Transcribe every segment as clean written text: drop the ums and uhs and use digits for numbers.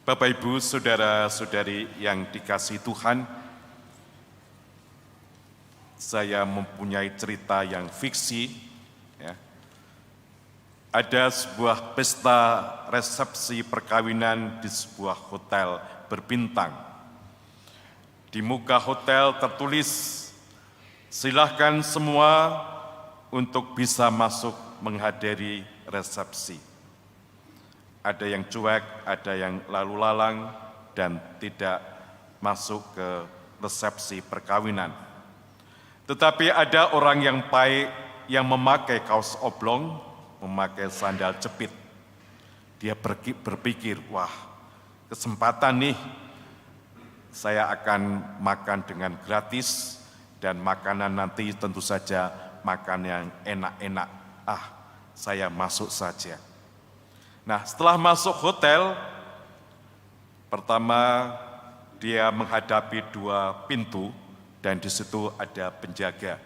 Bapak, Ibu, Saudara-saudari yang dikasihi Tuhan, saya mempunyai cerita yang fiksi. Ya. Ada sebuah pesta resepsi perkawinan di sebuah hotel berbintang. Di muka hotel tertulis, "Silahkan semua untuk bisa masuk menghadiri resepsi." Ada yang cuek, ada yang lalu lalang, dan tidak masuk ke resepsi perkawinan. Tetapi ada orang yang baik yang memakai kaos oblong, memakai sandal jepit. Dia berpikir, wah, kesempatan nih, saya akan makan dengan gratis, dan makanan nanti tentu saja makan yang enak-enak. Saya masuk saja. Nah, setelah masuk hotel, pertama dia menghadapi dua pintu dan di situ ada penjaga.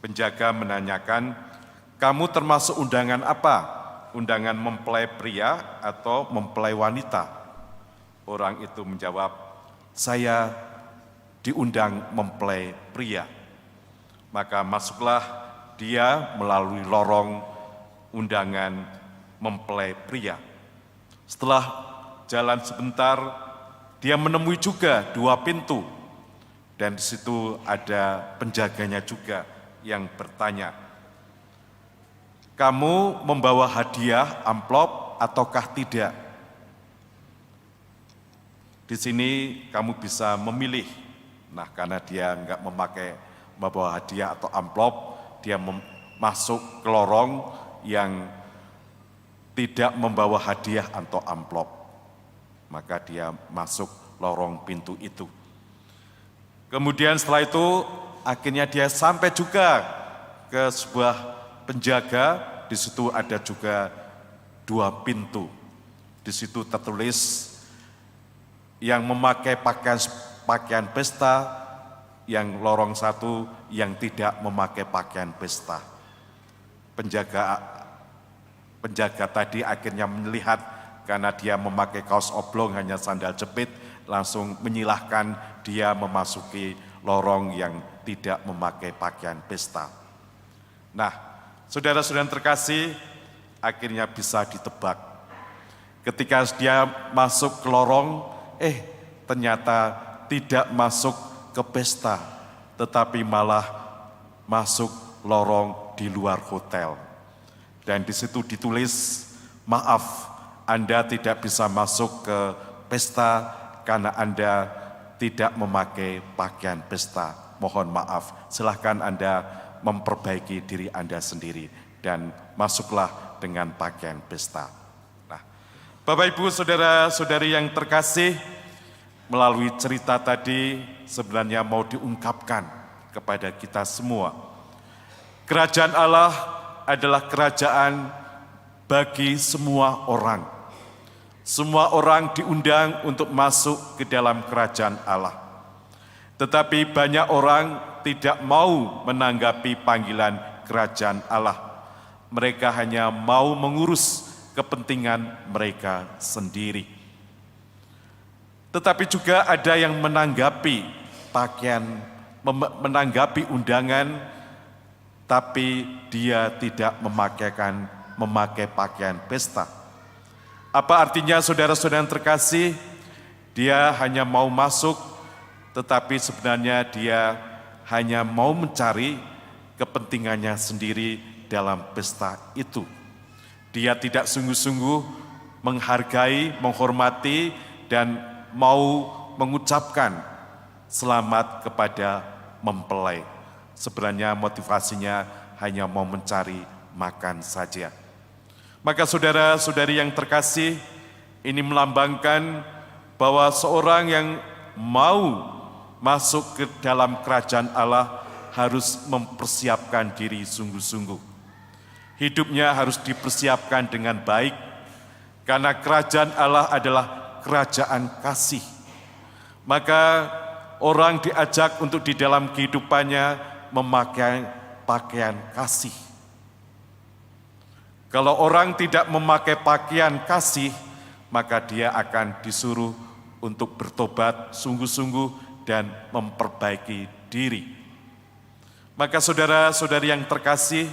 Penjaga menanyakan, "Kamu termasuk undangan apa? Undangan mempelai pria atau mempelai wanita?" Orang itu menjawab, "Saya diundang mempelai pria." Maka masuklah dia melalui lorong undangan mempelai pria. Setelah jalan sebentar, dia menemui juga dua pintu, dan di situ ada penjaganya juga yang bertanya, "Kamu membawa hadiah amplop ataukah tidak?" Di sini kamu bisa memilih. Nah, karena dia enggak membawa hadiah atau amplop, dia masuk ke lorong yang tidak membawa hadiah atau amplop. Maka dia masuk lorong pintu itu. Kemudian setelah itu akhirnya dia sampai juga ke sebuah penjaga. Di situ ada juga dua pintu. Di situ tertulis yang memakai pakaian pesta, yang lorong satu yang tidak memakai pakaian pesta. Penjaga tadi akhirnya melihat karena dia memakai kaos oblong hanya sandal jepit, langsung menyilahkan dia memasuki lorong yang tidak memakai pakaian pesta. Nah, saudara-saudara terkasih, akhirnya bisa ditebak. Ketika dia masuk ke lorong, ternyata tidak masuk ke pesta, tetapi malah masuk lorong di luar hotel. Dan di situ ditulis, "Maaf, Anda tidak bisa masuk ke pesta karena Anda tidak memakai pakaian pesta. Mohon maaf, silahkan Anda memperbaiki diri Anda sendiri dan masuklah dengan pakaian pesta." Nah, Bapak, Ibu, Saudara-saudari yang terkasih, melalui cerita tadi sebenarnya mau diungkapkan kepada kita semua. Kerajaan Allah adalah kerajaan bagi semua orang. Semua orang diundang untuk masuk ke dalam kerajaan Allah. Tetapi banyak orang tidak mau menanggapi panggilan kerajaan Allah. Mereka hanya mau mengurus kepentingan mereka sendiri. Tetapi juga ada yang menanggapi menanggapi undangan, tapi dia tidak memakai pakaian pesta. Apa artinya, saudara-saudara yang terkasih? Dia hanya mau masuk, tetapi sebenarnya dia hanya mau mencari kepentingannya sendiri dalam pesta itu. Dia tidak sungguh-sungguh menghargai, menghormati, dan mau mengucapkan selamat kepada mempelai. Sebenarnya motivasinya hanya mau mencari makan saja. Maka saudara-saudari yang terkasih, ini melambangkan bahwa seorang yang mau masuk ke dalam kerajaan Allah harus mempersiapkan diri sungguh-sungguh. Hidupnya harus dipersiapkan dengan baik, karena kerajaan Allah adalah kerajaan kasih. Maka orang diajak untuk di dalam kehidupannya memakai pakaian kasih. Kalau orang tidak memakai pakaian kasih, maka dia akan disuruh untuk bertobat sungguh-sungguh dan memperbaiki diri. Maka saudara-saudari yang terkasih,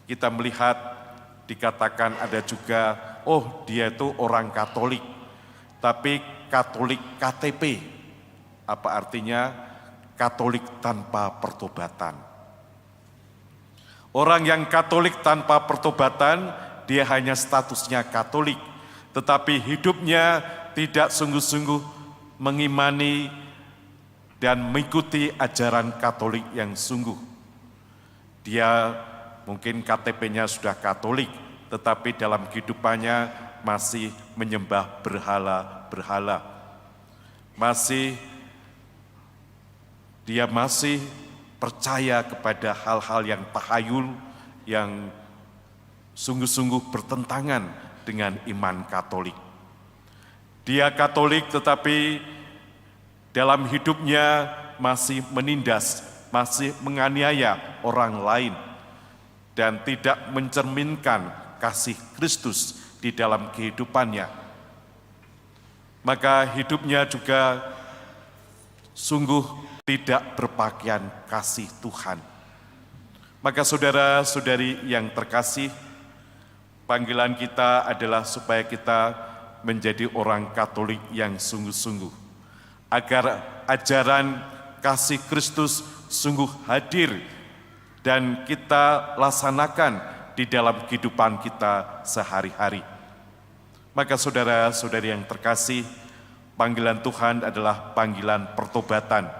kita melihat dikatakan ada juga, oh dia itu orang Katolik, tapi Katolik KTP. Apa artinya? Katolik tanpa pertobatan. Orang yang Katolik tanpa pertobatan, dia hanya statusnya Katolik, tetapi hidupnya tidak sungguh-sungguh mengimani dan mengikuti ajaran Katolik yang sungguh. Dia mungkin KTP-nya sudah Katolik, tetapi dalam kehidupannya masih menyembah berhala-berhala. Dia masih percaya kepada hal-hal yang tahayul, yang sungguh-sungguh bertentangan dengan iman Katolik. Dia Katolik tetapi dalam hidupnya masih menindas, masih menganiaya orang lain, dan tidak mencerminkan kasih Kristus di dalam kehidupannya. Maka hidupnya juga sungguh tidak berpakaian kasih Tuhan. Maka saudara-saudari yang terkasih, panggilan kita adalah supaya kita menjadi orang Katolik yang sungguh-sungguh, agar ajaran kasih Kristus sungguh hadir dan kita laksanakan di dalam kehidupan kita sehari-hari. Maka saudara-saudari yang terkasih, panggilan Tuhan adalah panggilan pertobatan,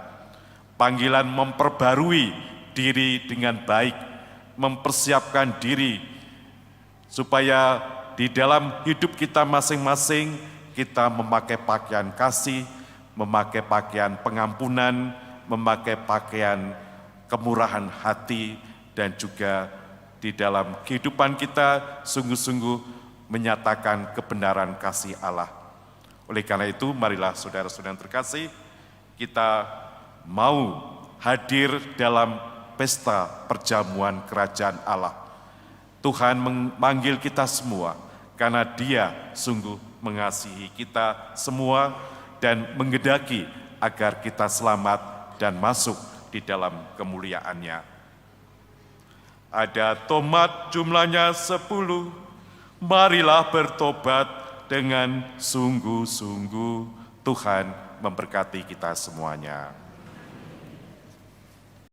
panggilan memperbarui diri dengan baik, mempersiapkan diri supaya di dalam hidup kita masing-masing kita memakai pakaian kasih, memakai pakaian pengampunan, memakai pakaian kemurahan hati, dan juga di dalam kehidupan kita sungguh-sungguh menyatakan kebenaran kasih Allah. Oleh karena itu, marilah saudara-saudara yang terkasih, kita mau hadir dalam pesta perjamuan kerajaan Allah. Tuhan memanggil kita semua karena Dia sungguh mengasihi kita semua dan menghendaki agar kita selamat dan masuk di dalam kemuliaan-Nya. Ada tomat jumlahnya 10, marilah bertobat dengan sungguh-sungguh. Tuhan memberkati kita semuanya.